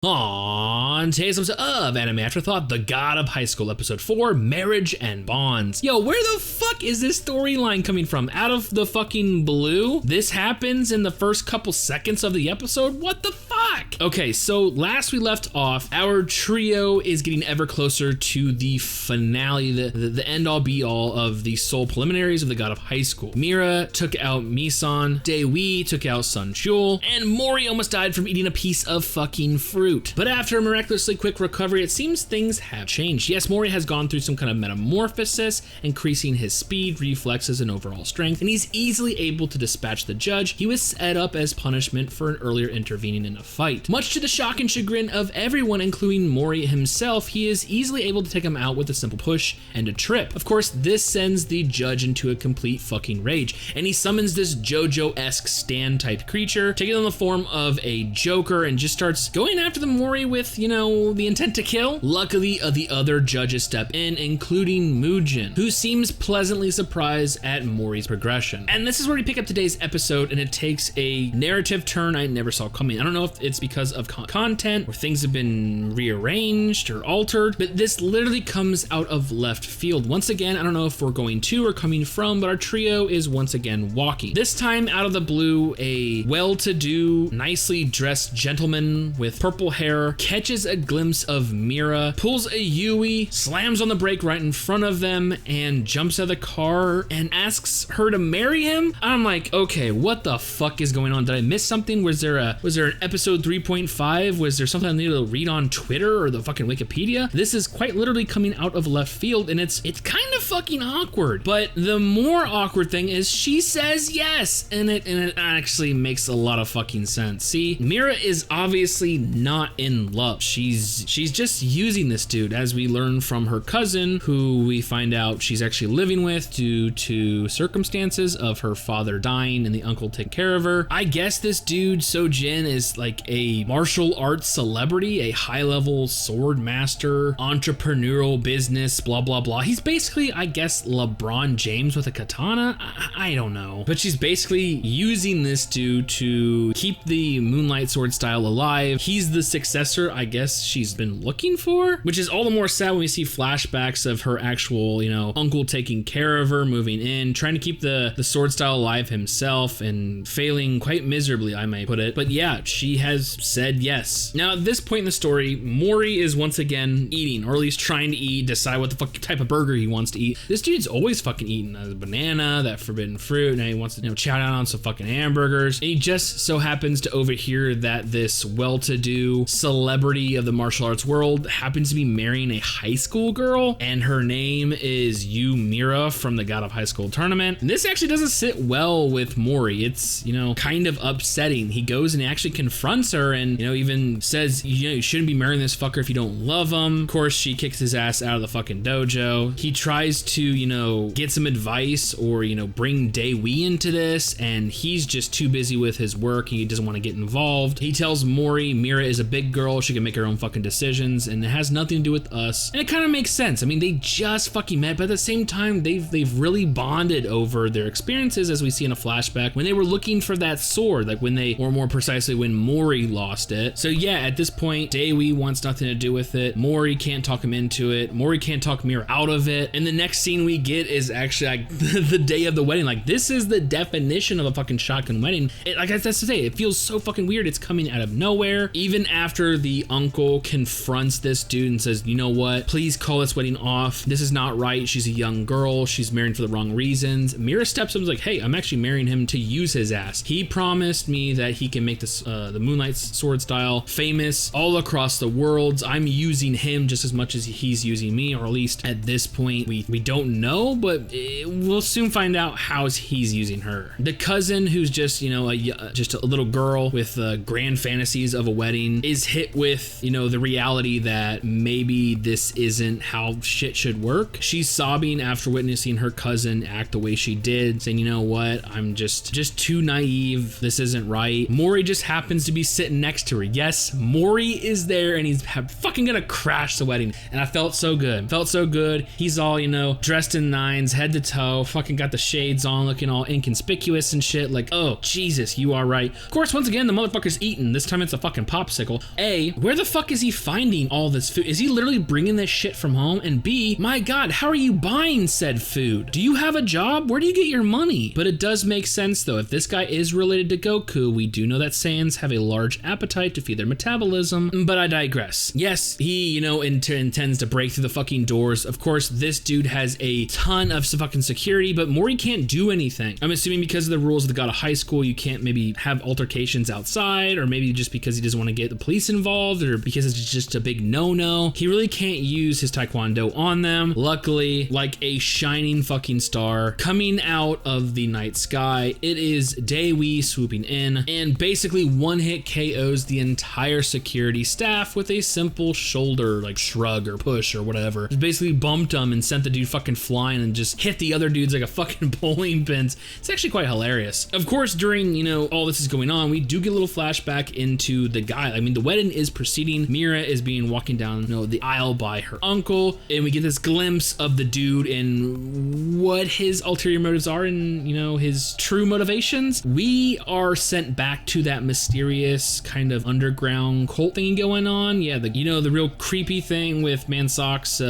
On today's episode of Anime Afterthought, The God of High School, Episode 4, Marriage and Bonds. Yo, where the fuck is this storyline coming from? Out of the fucking blue? This happens in the first couple seconds of the episode? What the fuck? Okay, so last we left off, our trio is getting ever closer to the finale, the end-all be-all of the sole preliminaries of The God of High School. Mira took out Misan, Daewi took out Sun Shul, and Mori almost died from eating a piece of fucking fruit. But after a miraculously quick recovery, it seems things have changed. Yes, Mori has gone through some kind of metamorphosis, increasing his speed, reflexes, and overall strength, and he's easily able to dispatch the judge. He was set up as punishment for an earlier intervening in a fight. Much to the shock and chagrin of everyone, including Mori himself, he is easily able to take him out with a simple push and a trip. Of course, this sends the judge into a complete fucking rage, and he summons this JoJo-esque stand-type creature, taking on the form of a Joker, and just starts going after the Mori with, the intent to kill. Luckily, the other judges step in, including Mugen, who seems pleasantly surprised at Mori's progression. And this is where we pick up today's episode, and it takes a narrative turn I never saw coming. I don't know if it's because of content, or things have been rearranged or altered, but this literally comes out of left field. Once again, I don't know if we're going to or coming from, but our trio is once again walking. This time, out of the blue, a well-to-do, nicely dressed gentleman with purple hair catches a glimpse of Mira, pulls a Yui, slams on the brake right in front of them, and jumps out of the car and asks her to marry him. I'm like, okay, what the fuck is going on? Did I miss something? Was there an episode 3.5? Was there something I needed to read on Twitter or the fucking Wikipedia? This is quite literally coming out of left field, and it's kind of fucking awkward. But the more awkward thing is she says yes, and it actually makes a lot of fucking sense. See, Mira is obviously not in love. She's just using this dude, as we learn from her cousin, who we find out she's actually living with due to circumstances of her father dying and the uncle taking care of her. I guess this dude, Sojin, is like a martial arts celebrity, a high-level sword master, entrepreneurial business, blah, blah, blah. He's basically, I guess, LeBron James with a katana? I don't know. But she's basically using this dude to keep the Moonlight Sword style alive. He's the successor, I guess, she's been looking for, which is all the more sad when we see flashbacks of her actual, uncle taking care of her, moving in, trying to keep the sword style alive himself, and failing quite miserably, I may put it. But yeah, she has said yes. Now, at this point in the story, Mori is once again eating, or at least trying to eat, decide what the fuck type of burger he wants to eat. This dude's always fucking eating a banana, that forbidden fruit, and he wants to, chow down on some fucking hamburgers. And he just so happens to overhear that this well-to-do celebrity of the martial arts world happens to be marrying a high school girl, and her name is Mira from the God of High School tournament. And this actually doesn't sit well with Mori. It's, kind of upsetting. He goes and he actually confronts her and, even says, you shouldn't be marrying this fucker if you don't love him. Of course, she kicks his ass out of the fucking dojo. He tries to, get some advice or, bring Daewi into this, and he's just too busy with his work. He doesn't want to get involved. He tells Mori Mira is a big girl, she can make her own fucking decisions, and it has nothing to do with us. And it kind of makes sense. I mean, they just fucking met, but at the same time, they've really bonded over their experiences, as we see in a flashback when they were looking for that sword, like or more precisely, when Mori lost it. So yeah, at this point, Daewi wants nothing to do with it. Mori can't talk him into it. Mori can't talk Mira out of it. And the next scene we get is actually like the day of the wedding. Like, this is the definition of a fucking shotgun wedding. That's to say, it feels so fucking weird. It's coming out of nowhere. Even after the uncle confronts this dude and says, you know what, please call this wedding off. This is not right. She's a young girl. She's marrying for the wrong reasons. Mira steps up and is like, hey, I'm actually marrying him to use his ass. He promised me that he can make this the Moonlight Sword style famous all across the world. I'm using him just as much as he's using me, or at least at this point we don't know, but we'll soon find out how he's using her. The cousin, who's just just a little girl with grand fantasies of a wedding, is hit with the reality that maybe this isn't how shit should work. She's sobbing after witnessing her cousin act the way she did, saying, you know what, I'm just too naive. This isn't right. Mori just happens to be sitting sitting next to her. Yes, Maury is there and he's fucking gonna crash the wedding. And I felt so good. He's all, you know, dressed in nines, head to toe, fucking got the shades on, looking all inconspicuous and shit. Like, oh, Jesus, you are right. Of course, once again, the motherfucker's eating. This time it's a fucking popsicle. A, where the fuck is he finding all this food? Is he literally bringing this shit from home? And B, my God, how are you buying said food? Do you have a job? Where do you get your money? But it does make sense though. If this guy is related to Goku, we do know that Saiyans have a large appetite to feed their metabolism, but I digress. Yes, he, you know, intends to break through the fucking doors. Of course, this dude has a ton of fucking security, but Maury can't do anything. I'm assuming because of the rules of the God of High School, you can't maybe have altercations outside, or maybe just because he doesn't want to get the police involved, or because it's just a big no-no. He really can't use his taekwondo on them. Luckily, like a shining fucking star coming out of the night sky, it is Daewi swooping in and basically one-hit KOs the entire security staff with a simple shoulder like shrug or push or whatever. Just basically bumped him and sent the dude fucking flying and just hit the other dudes like a fucking bowling pins. It's actually quite hilarious. Of course, during, you know, all this is going on, we do get a little flashback into the guy. I mean, the wedding is proceeding. Mira is being walking down, you know, the aisle by her uncle, and we get this glimpse of the dude and what his ulterior motives are and, you know, his true motivations. We are sent back to that mysterious kind of underground cult thing going on. Yeah, the, you know, the real creepy thing with Mansock's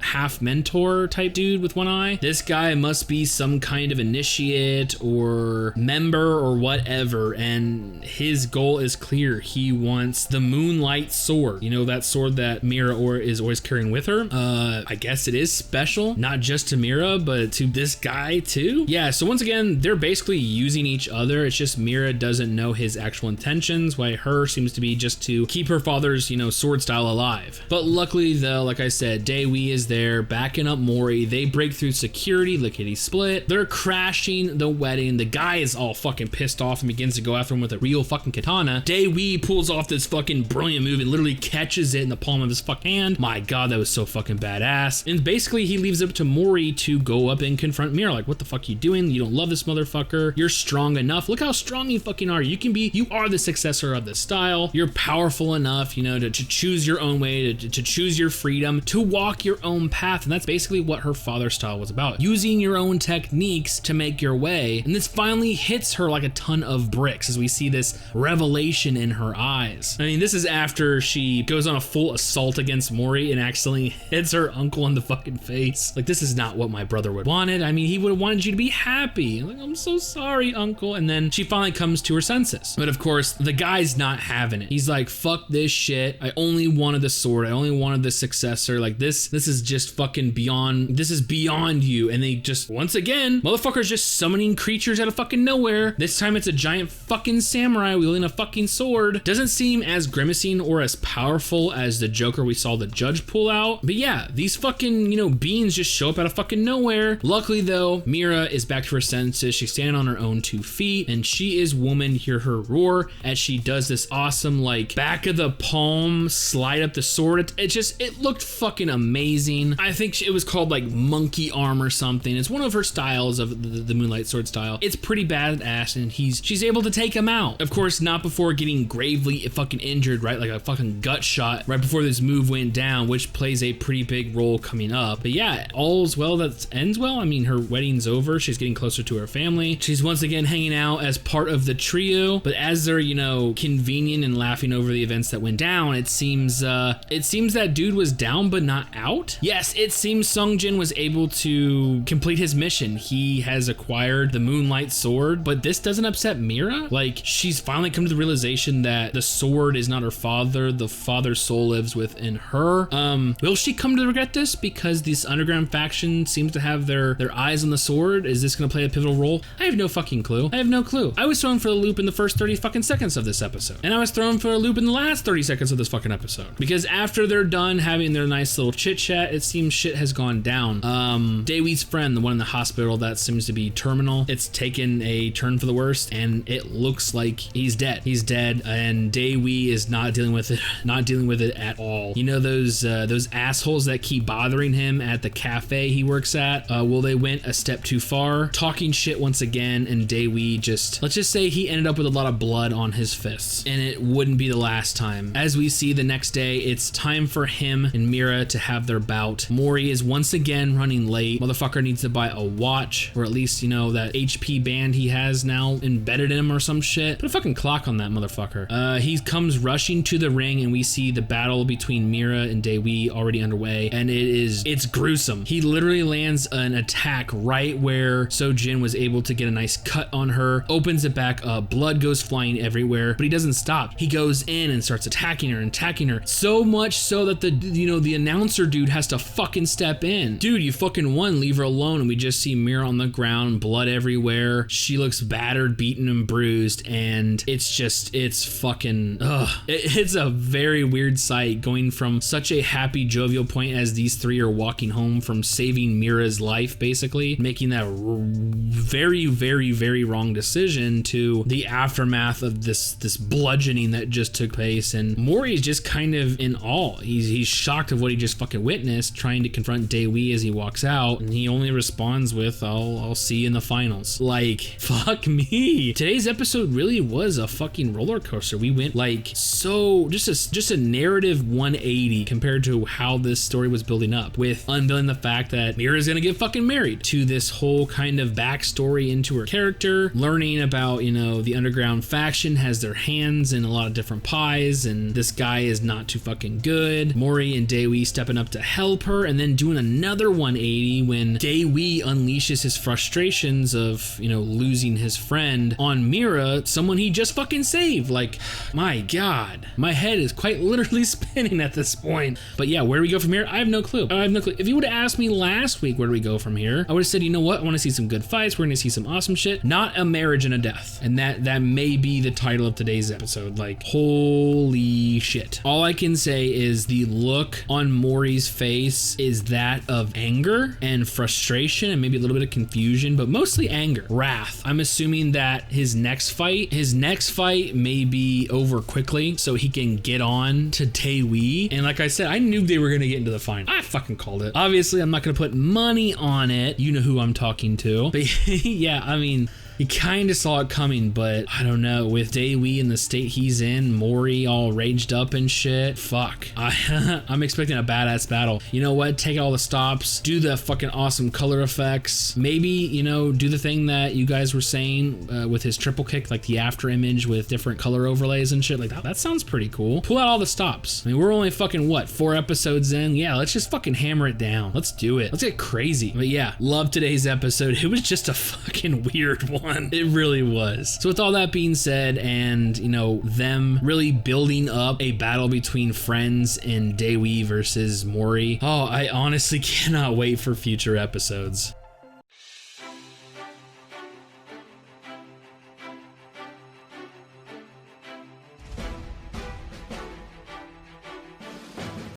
half mentor type dude with one eye. This guy must be some kind of initiate or member or whatever, and his goal is clear. He wants the Moonlight Sword. You know, that sword that Mira is always carrying with her. I guess it is special, not just to Mira, but to this guy too. Yeah, so once again, they're basically using each other. It's just Mira doesn't know his actual intentions, while her seems to be just to keep her father's, you know, sword style alive. But luckily though, like I said, Daewi is there backing up Maury. They break through security, lickety split. They're crashing the wedding. The guy is all fucking pissed off and begins to go after him with a real fucking katana. Daewi pulls off this fucking brilliant move and literally catches it in the palm of his fucking hand. My God, that was so fucking badass. And basically he leaves it up to Maury to go up and confront Mira. Like, what the fuck you doing? You don't love this motherfucker. You're strong enough. Look how strong you fucking are. You are the successor of this style. You're powerful enough, you know, to choose your own way, to choose your freedom, to walk your own path. And that's basically what her father's style was about. Using your own techniques to make your way. And this finally hits her like a ton of bricks as we see this revelation in her eyes. I mean, this is after she goes on a full assault against Maury and accidentally hits her uncle in the fucking face. Like, this is not what my brother would wanted. I mean, he would have wanted you to be happy. Like, I'm so sorry, uncle. And then she finally comes to her senses. But of course, the guy's not having it. He's like, fuck this shit. I only wanted the sword. I only wanted the successor. Like, this is just fucking beyond, this is beyond you. And they just, once again, motherfuckers just summoning creatures out of fucking nowhere. This time it's a giant fucking samurai wielding a fucking sword. Doesn't seem as grimacing or as powerful as the Joker we saw the judge pull out. But yeah, these fucking, you know, beings just show up out of fucking nowhere. Luckily though, Mira is back to her senses. She's standing on her own 2 feet and she is woman. Hear her roar as she does this awesome like back of the palm slide up the sword. It looked fucking amazing. I think it was called like monkey arm or something. It's one of her styles of the Moonlight Sword style. It's pretty badass and she's able to take him out. Of course, not before getting gravely fucking injured, right? Like a fucking gut shot right before this move went down, which plays a pretty big role coming up. But yeah, all's well that ends well. I mean, her wedding's over. She's getting closer to her family. She's once again hanging out as part of the trio, but as they're, you know, convening and laughing over the events that went down, it seems that dude was down but not out. Yes, it seems Sungjin was able to complete his mission. He has acquired the Moonlight Sword, but this doesn't upset Mira. Like, she's finally come to the realization that the sword is not her father. The father's soul lives within her. Will she come to regret this because this underground faction seems to have their eyes on the sword? Is this gonna play a pivotal role? I have no fucking clue. I have no clue. I was thrown for the loop in the first 30 fucking seconds of this episode, and I was thrown for a loop in the last 30 seconds of this fucking episode, because after they're done having their nice little chit chat, it seems shit has gone down. Daewi's friend, the one in the hospital that seems to be terminal, it's taken a turn for the worst, and it looks like he's dead. He's dead, and Daewi is not dealing with it at all. You know those assholes that keep bothering him at the cafe he works at? Well, they went a step too far, talking shit once again, and Daewi just, let's just say he ended up with a lot of blood on his fist. Yes, and it wouldn't be the last time. As we see the next day, it's time for him and Mira to have their bout. Mori is once again running late. Motherfucker needs to buy a watch, or at least, you know, that HP band he has now embedded in him or some shit. Put a fucking clock on that motherfucker. He comes rushing to the ring, and we see the battle between Mira and Daewi already underway, and it's gruesome. He literally lands an attack right where Sojin was able to get a nice cut on her, opens it back up, blood goes flying everywhere, but he doesn't stop. He goes in and starts attacking her, so much so that the announcer dude has to fucking step in. Dude, you fucking won, leave her alone. And we just see Mira on the ground, blood everywhere. She looks battered, beaten, and bruised, and it's fucking, it's a very weird sight, going from such a happy, jovial point as these three are walking home from saving Mira's life, basically, making that very, very, very wrong decision, to the aftermath of this bludgeoning that just took place. And Mori's just kind of in awe. He's shocked of what he just fucking witnessed, trying to confront Daewi as he walks out, and he only responds with, I'll see you in the finals. Like, fuck me. Today's episode really was a fucking roller coaster. We went like just a narrative 180 compared to how this story was building up, with unveiling the fact that Mira's gonna get fucking married, to this whole kind of backstory into her character, learning about, you know, the underground faction has their hands in a lot of different pies, and this guy is not too fucking good. Mori and Daewi stepping up to help her, and then doing another 180 when Daewi unleashes his frustrations of, you know, losing his friend on Mira, someone he just fucking saved. Like, my god, my head is quite literally spinning at this point. But yeah, where do we go from here? I have no clue. If you would have asked me last week where do we go from here, I would have said, you know what, I want to see some good fights, we're gonna see some awesome shit, not a marriage and a death. And that may be the title of today's episode. Like, holy shit. All I can say is the look on Mori's face is that of anger and frustration, and maybe a little bit of confusion, but mostly anger, wrath. I'm assuming that his next fight may be over quickly so he can get on to Daewi. And like I said, I knew they were gonna get into the final. I fucking called it. Obviously, I'm not gonna put money on it. You know who I'm talking to. But yeah, I mean, you kind of saw it coming, but I don't know. With Daewi in the state he's in, Mori all raged up and shit, fuck. I'm expecting a badass battle. You know what? Take all the stops, do the fucking awesome color effects. Maybe, you know, do the thing that you guys were saying with his triple kick, like the after image with different color overlays and shit like that. That sounds pretty cool. Pull out all the stops. I mean, we're only fucking, what, 4 episodes in? Yeah, let's just fucking hammer it down. Let's do it. Let's get crazy. But yeah, love today's episode. It was just a fucking weird one. It really was. So with all that being said, and, you know, them really building up a battle between friends and Daewi versus Mori, I honestly cannot wait for future episodes.